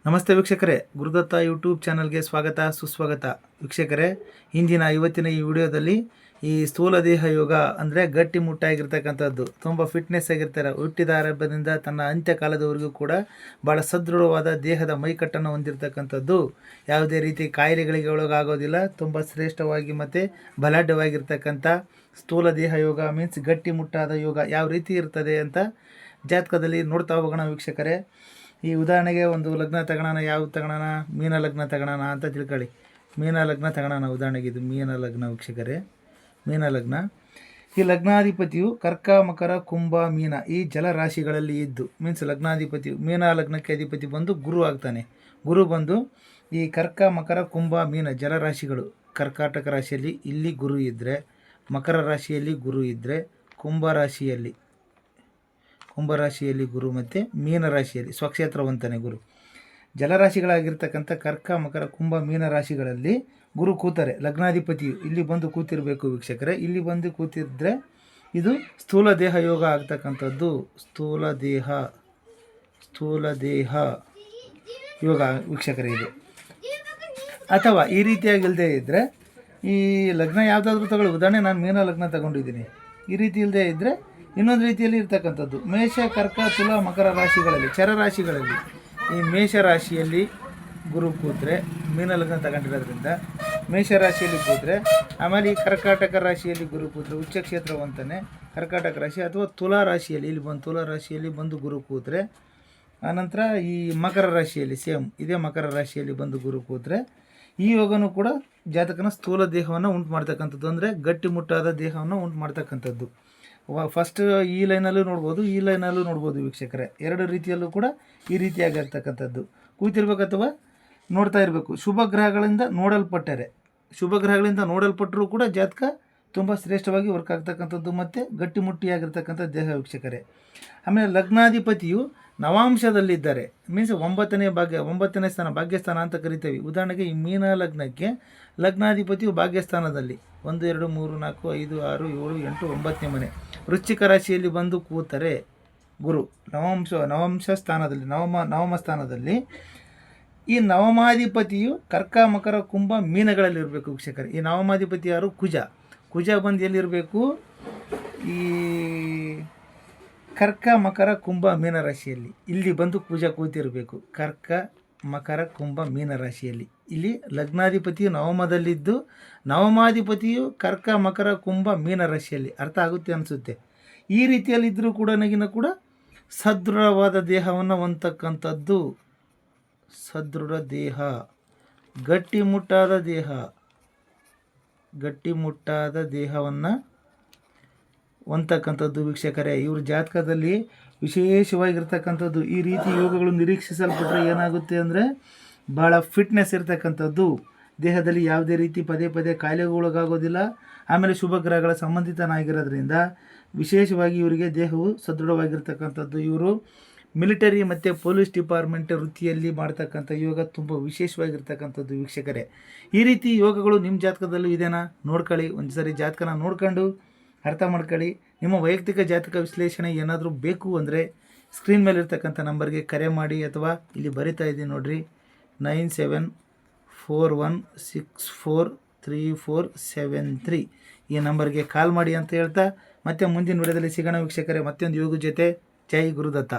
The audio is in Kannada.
ನಮಸ್ತೆ ವೀಕ್ಷಕರೇ, ಗುರುದತ್ತ ಯೂಟ್ಯೂಬ್ ಚಾನಲ್ಗೆ ಸ್ವಾಗತ ಸುಸ್ವಾಗತ. ವೀಕ್ಷಕರೇ, ಇವತ್ತಿನ ಈ ವಿಡಿಯೋದಲ್ಲಿ ಈ ಸ್ಥೂಲ ದೇಹ ಯೋಗ ಅಂದರೆ ಗಟ್ಟಿ ಮುಟ್ಟಾಗಿರ್ತಕ್ಕಂಥದ್ದು, ತುಂಬ ಫಿಟ್ನೆಸ್ ಆಗಿರ್ತಾರೆ. ಹುಟ್ಟಿದ ಆರಂಭದಿಂದ ತನ್ನ ಅಂತ್ಯಕಾಲದವರೆಗೂ ಕೂಡ ಭಾಳ ಸದೃಢವಾದ ದೇಹದ ಮೈಕಟ್ಟನ್ನು ಹೊಂದಿರತಕ್ಕಂಥದ್ದು, ಯಾವುದೇ ರೀತಿ ಕಾಯಿಲೆಗಳಿಗೆ ಒಳಗಾಗೋದಿಲ್ಲ, ತುಂಬ ಶ್ರೇಷ್ಠವಾಗಿ ಮತ್ತು ಬಲಾಢ್ಯವಾಗಿರ್ತಕ್ಕಂಥ ಸ್ಥೂಲ ದೇಹ ಯೋಗ ಮೀನ್ಸ್ ಗಟ್ಟಿ ಮುಟ್ಟಾದ ಯೋಗ ಯಾವ ರೀತಿ ಇರ್ತದೆ ಅಂತ ಜಾತಕದಲ್ಲಿ ನೋಡ್ತಾ ಹೋಗೋಣ ವೀಕ್ಷಕರೇ. ಈ ಉದಾಹರಣೆಗೆ ಒಂದು ಲಗ್ನ ತಗೊಳ್ಳೋಣ. ಯಾವ್ದು ತಗೊಳ್ಳೋಣ? ಮೀನ ಲಗ್ನ ತಗೊಳ್ಳೋಣ ಅಂತ ತಿಳ್ಕೊಳ್ಳಿ. ಮೀನ ಲಗ್ನ ತಗೊಳ್ಳೋಣ. ಉದಾಹರಣೆಗೆ ಇದು ಮೀನ ಲಗ್ನ ವೀಕ್ಷಕರೇ, ಮೀನ ಲಗ್ನ. ಈ ಲಗ್ನಾಧಿಪತಿಯು ಕರ್ಕ, ಮಕರ, ಕುಂಭ, ಮೀನ ಈ ಜಲರಾಶಿಗಳಲ್ಲಿ ಇದ್ದು ಮೀನ್ಸ್ ಲಗ್ನಾಧಿಪತಿಯು ಮೀನ ಲಗ್ನಕ್ಕೆ ಅಧಿಪತಿ ಬಂದು ಗುರು ಆಗ್ತಾನೆ. ಗುರು ಬಂದು ಈ ಕರ್ಕ, ಮಕರ, ಕುಂಭ, ಮೀನ ಜಲರಾಶಿಗಳು, ಕರ್ಕಾಟಕ ರಾಶಿಯಲ್ಲಿ ಇಲ್ಲಿ ಗುರು ಇದ್ದರೆ, ಮಕರ ರಾಶಿಯಲ್ಲಿ ಗುರು ಇದ್ದರೆ, ಕುಂಭರಾಶಿಯಲ್ಲಿ ಗುರು ಮತ್ತು ಮೀನ ರಾಶಿಯಲ್ಲಿ ಸ್ವಕ್ಷೇತ್ರವಂತನೇ ಗುರು. ಜಲರಾಶಿಗಳಾಗಿರ್ತಕ್ಕಂಥ ಕರ್ಕ, ಮಕರ, ಕುಂಭ, ಮೀನ ರಾಶಿಗಳಲ್ಲಿ ಗುರು ಕೂತಾರೆ. ಲಗ್ನಾಧಿಪತಿಯು ಇಲ್ಲಿ ಬಂದು ಕೂತಿರಬೇಕು ವೀಕ್ಷಕರೇ. ಇಲ್ಲಿ ಬಂದು ಕೂತಿದ್ರೆ ಇದು ಸ್ಥೂಲ ದೇಹ ಯೋಗ ಆಗ್ತಕ್ಕಂಥದ್ದು. ಸ್ಥೂಲ ದೇಹ ಯೋಗ ವೀಕ್ಷಕರೇ ಇದು. ಅಥವಾ ಈ ರೀತಿಯಾಗಿ ಇಲ್ಲದೆ ಇದ್ದರೆ, ಈ ಲಗ್ನ ಯಾವುದಾದ್ರೂ ತಗೊಳ್ಳಿ. ಉದಾಹರಣೆ ನಾನು ಮೀನ ಲಗ್ನ ತಗೊಂಡಿದ್ದೀನಿ. ಈ ರೀತಿ ಇಲ್ಲದೆ ಇದ್ದರೆ ಇನ್ನೊಂದು ರೀತಿಯಲ್ಲಿ ಇರ್ತಕ್ಕಂಥದ್ದು ಮೇಷ, ಕರ್ಕ, ತುಲ, ಮಕರ ರಾಶಿಗಳಲ್ಲಿ, ಚರರಾಶಿಗಳಲ್ಲಿ ಈ ಮೇಷರಾಶಿಯಲ್ಲಿ ಗುರು ಕೂತ್ರೆ, ಮೀನ ಲಗ್ನ ತಗೊಂಡಿರೋದ್ರಿಂದ ಮೇಷರಾಶಿಯಲ್ಲಿ ಕೂತ್ರೆ, ಆಮೇಲೆ ಈ ಕರ್ಕಾಟಕ ರಾಶಿಯಲ್ಲಿ ಗುರು ಕೂತ್ರೆ ಉಚ್ಚಕ್ಷೇತ್ರವಂತನೇ ಕರ್ಕಾಟಕ ರಾಶಿ. ಅಥವಾ ತುಲಾ ರಾಶಿಯಲ್ಲಿ ಇಲ್ಲಿ ಬಂದು ತುಲಾ ರಾಶಿಯಲ್ಲಿ ಬಂದು ಗುರು ಕೂತ್ರೆ, ಆನಂತರ ಈ ಮಕರ ರಾಶಿಯಲ್ಲಿ ಸೇಮ್ ಇದೇ ಮಕರ ರಾಶಿಯಲ್ಲಿ ಬಂದು ಗುರು ಕೂತ್ರೆ ಈ ಯೋಗನೂ ಕೂಡ ಜಾತಕನ ಸ್ಥೂಲ ದೇಹವನ್ನು ಉಂಟು ಮಾಡ್ತಕ್ಕಂಥದ್ದು, ಅಂದರೆ ಗಟ್ಟಿಮುಟ್ಟಾದ ದೇಹವನ್ನು ಉಂಟು ಮಾಡ್ತಕ್ಕಂಥದ್ದು. ಫಸ್ಟ್ ಈ ಲೈನಲ್ಲೂ ನೋಡ್ಬೋದು, ಈ ಲೈನಲ್ಲೂ ನೋಡ್ಬೋದು ವೀಕ್ಷಕರೇ. ಎರಡು ರೀತಿಯಲ್ಲೂ ಕೂಡ ಈ ರೀತಿಯಾಗಿರ್ತಕ್ಕಂಥದ್ದು ಕೂತಿರ್ಬೇಕು ಅಥವಾ ನೋಡ್ತಾ ಇರಬೇಕು. ಶುಭ ಗ್ರಹಗಳಿಂದ ನೋಡಲ್ಪಟ್ಟರೂ ಕೂಡ ಜಾತಕ ತುಂಬ ಶ್ರೇಷ್ಠವಾಗಿ ವರ್ಕ್ ಆಗ್ತಕ್ಕಂಥದ್ದು ಮತ್ತು ಗಟ್ಟಿಮುಟ್ಟಿಯಾಗಿರ್ತಕ್ಕಂಥ ದೇಹ ವೀಕ್ಷಕರೇ. ಆಮೇಲೆ ಲಗ್ನಾಧಿಪತಿಯು ನವಾಂಶದಲ್ಲಿದ್ದಾರೆ ಮೀನ್ಸ್ ಒಂಬತ್ತನೇ ಸ್ಥಾನ, ಭಾಗ್ಯಸ್ಥಾನ ಅಂತ ಕರಿತೇವೆ. ಉದಾಹರಣೆಗೆ ಈ ಮೀನ ಲಗ್ನಕ್ಕೆ ಲಗ್ನಾಧಿಪತಿಯು ಭಾಗ್ಯಸ್ಥಾನದಲ್ಲಿ 1 2 3 4 5 6 7 8 9ನೇ ಮನೆ ವೃಶ್ಚಿಕ ರಾಶಿಯಲ್ಲಿ ಬಂದು ಕೂತರೆ ಗುರು ನವಮ ಸ್ಥಾನದಲ್ಲಿ. ಈ ನವಮಾಧಿಪತಿಯು ಕರ್ಕ, ಮಕರ, ಕುಂಭ, ಮೀನಗಳಲ್ಲಿ ಇರಬೇಕು ವೀಕ್ಷಕರೇ. ಈ ನವಮಾಧಿಪತಿ ಯಾರು? ಕುಜ ಬಂದು ಎಲ್ಲಿರಬೇಕು? ಈ ಕರ್ಕ, ಮಕರ, ಕುಂಭ, ಮೀನ ರಾಶಿಯಲ್ಲಿ ಇಲ್ಲಿ ಬಂದು ಕುಜ ಕೂತಿರಬೇಕು. ಕರ್ಕ, ಮಕರ, ಕುಂಭ, ಮೀನ ರಾಶಿಯಲ್ಲಿ ಇಲ್ಲಿ ಲಗ್ನಾಧಿಪತಿಯು ನವಮದಲ್ಲಿದ್ದು ನವಮಾಧಿಪತಿಯು ಕರ್ಕ, ಮಕರ, ಕುಂಭ, ಮೀನ ರಾಶಿಯಲ್ಲಿ. ಅರ್ಥ ಆಗುತ್ತೆ ಅನಿಸುತ್ತೆ. ಈ ರೀತಿಯಲ್ಲಿದ್ದರೂ ಕೂಡ ಸದೃಢವಾದ ದೇಹವನ್ನು ಹೊಂದತಕ್ಕಂಥದ್ದು. ಸದೃಢ ದೇಹ, ಗಟ್ಟಿಮುಟ್ಟಾದ ದೇಹವನ್ನು ಹೊಂದತಕ್ಕಂಥದ್ದು ವೀಕ್ಷಕರೇ. ಇವ್ರ ಜಾತಕದಲ್ಲಿ ವಿಶೇಷವಾಗಿರ್ತಕ್ಕಂಥದ್ದು ಈ ರೀತಿ ಯೋಗಗಳು ನಿರೀಕ್ಷಿಸಲ್ಪಟ್ಟರೆ ಏನಾಗುತ್ತೆ ಅಂದರೆ ಭಾಳ ಫಿಟ್ನೆಸ್ ಇರ್ತಕ್ಕಂಥದ್ದು. ದೇಹದಲ್ಲಿ ಯಾವುದೇ ರೀತಿ ಪದೇ ಕಾಯಿಲೆಗೊಳಗಾಗೋದಿಲ್ಲ. ಆಮೇಲೆ ಶುಭ ಗ್ರಹಗಳ ಸಂಬಂಧಿತನಾಗಿರೋದ್ರಿಂದ ವಿಶೇಷವಾಗಿ ಇವರಿಗೆ ದೇಹವು ಸದೃಢವಾಗಿರ್ತಕ್ಕಂಥದ್ದು. ಇವರು ಮಿಲಿಟರಿ ಮತ್ತು ಪೊಲೀಸ್ ಡಿಪಾರ್ಟ್ಮೆಂಟ್ ವೃತ್ತಿಯಲ್ಲಿ ಮಾಡ್ತಕ್ಕಂಥ ಯೋಗ ತುಂಬ ವಿಶೇಷವಾಗಿರ್ತಕ್ಕಂಥದ್ದು ವೀಕ್ಷಕರೇ. ಈ ರೀತಿ ಯೋಗಗಳು ನಿಮ್ಮ ಜಾತಕದಲ್ಲೂ ಇದೆನಾ ನೋಡ್ಕೊಳ್ಳಿ. ಒಂದು ಸರಿ ಜಾತಕನ ನೋಡ್ಕೊಂಡು ಅರ್ಥ ಮಾಡ್ಕೊಳ್ಳಿ. ನಿಮ್ಮ ವೈಯಕ್ತಿಕ ಜಾತಕ ವಿಶ್ಲೇಷಣೆ ಏನಾದರೂ ಬೇಕು ಅಂದರೆ ಸ್ಕ್ರೀನ್ ಮೇಲೆ ಇರ್ತಕ್ಕಂಥ ನಂಬರ್ಗೆ ಕರೆ ಮಾಡಿ, ಅಥವಾ ಇಲ್ಲಿ ಬರಿತಾ ಇದ್ದೀನಿ ನೋಡಿರಿ 9741643473 ಈ ನಂಬರ್ಗೆ ಕಾಲ್ ಮಾಡಿ ಅಂತ ಹೇಳ್ತಾ ಮತ್ತೆ ಮುಂದಿನ ವಿಡಿಯೋದಲ್ಲಿ ಸಿಗೋಣ ವೀಕ್ಷಕರೇ. ಮತ್ತೊಂದು ಯೋಗ ಜೊತೆ. ಜೈ ಗುರುದತ್ತ.